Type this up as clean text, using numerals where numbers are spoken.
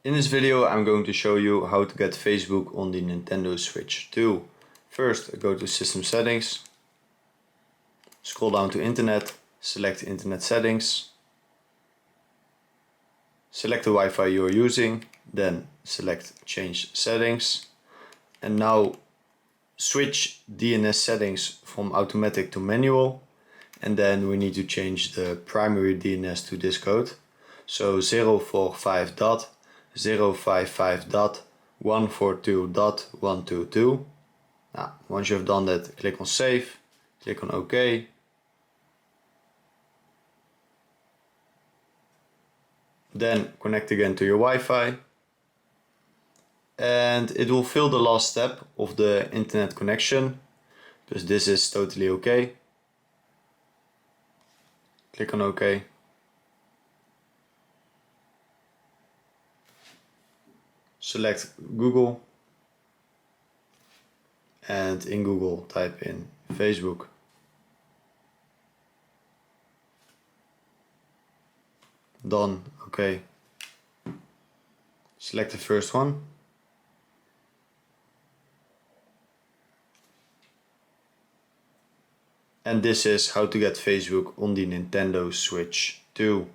In this video I'm going to show you how to get Facebook on the Nintendo Switch 2. First go to System Settings, scroll down to Internet, select Internet Settings, select the Wi-Fi you are using, then select Change Settings, and now switch DNS settings from automatic to manual, and then we need to change the primary DNS to this code. So 045.055.142.122. Now, once you have done that, click on Save, click on OK. Then connect again to your Wi-Fi. And it will fill the last step of the internet connection, because this is totally okay. Click on OK. Select Google, and in Google type in Facebook. Done. OK. Select the first one. And this is how to get Facebook on the Nintendo Switch 2.